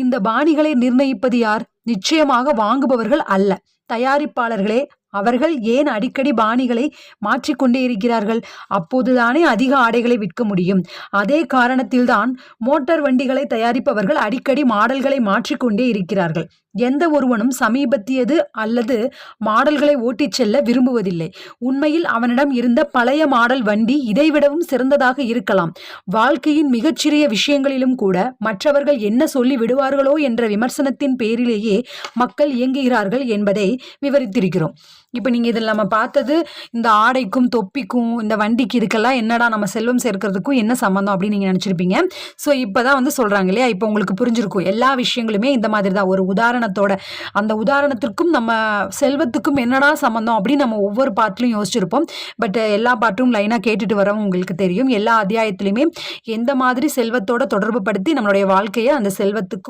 இந்த பாணிகளை நிர்ணயிப்பது யார்? நிச்சயமாக வாங்குபவர்கள் அல்ல, தயாரிப்பாளர்களே. அவர்கள் ஏன் அடிக்கடி பாணிகளை மாற்றிக்கொண்டே இருக்கிறார்கள்? அப்போதுதானே அதிக ஆடைகளை விற்க முடியும். அதே காரணத்தில்தான் மோட்டார் வண்டிகளை தயாரிப்பவர்கள் அடிக்கடி மாடல்களை மாற்றிக்கொண்டே இருக்கிறார்கள். எந்த ஒருவனும் சமீபத்தியது அல்லது மாடல்களை ஓட்டிச் செல்ல விரும்புவதில்லை. உண்மையில் அவனிடம் இருந்த பழைய மாடல் வண்டி இதைவிடவும் சிறந்ததாக இருக்கலாம். வாழ்க்கையின் மிகச்சிறிய விஷயங்களிலும் கூட மற்றவர்கள் என்ன சொல்லி விடுவார்களோ என்ற விமர்சனத்தின் பேரிலேயே மக்கள் இயங்குகிறார்கள் என்பதை விவரித்திருக்கிறோம். இப்போ நீங்கள் இதில் நம்ம பார்த்தது இந்த ஆடைக்கும் தொப்பிக்கும் இந்த வண்டிக்கு இதுக்கெல்லாம் என்னடா நம்ம செல்வம் சேர்க்கறதுக்கும் என்ன சம்மந்தம் அப்படின்னு நீங்கள் நினச்சிருப்பீங்க. ஸோ இப்போ தான் வந்து சொல்கிறாங்க இல்லையா, இப்போ உங்களுக்கு புரிஞ்சிருக்கும். எல்லா விஷயங்களுமே இந்த மாதிரி தான், ஒரு உதாரணத்தோட. அந்த உதாரணத்திற்கும் நம்ம செல்வத்துக்கும் என்னடா சம்மந்தம் அப்படின்னு நம்ம ஒவ்வொரு பாட்டிலும் யோசிச்சிருப்போம். பட் எல்லா பாட்டும் லைனாக கேட்டுட்டு வரவும் உங்களுக்கு தெரியும். எல்லா அத்தியாயத்திலையுமே எந்த மாதிரி செல்வத்தோட தொடர்பு படுத்தி நம்மளுடைய வாழ்க்கையை அந்த செல்வத்துக்கு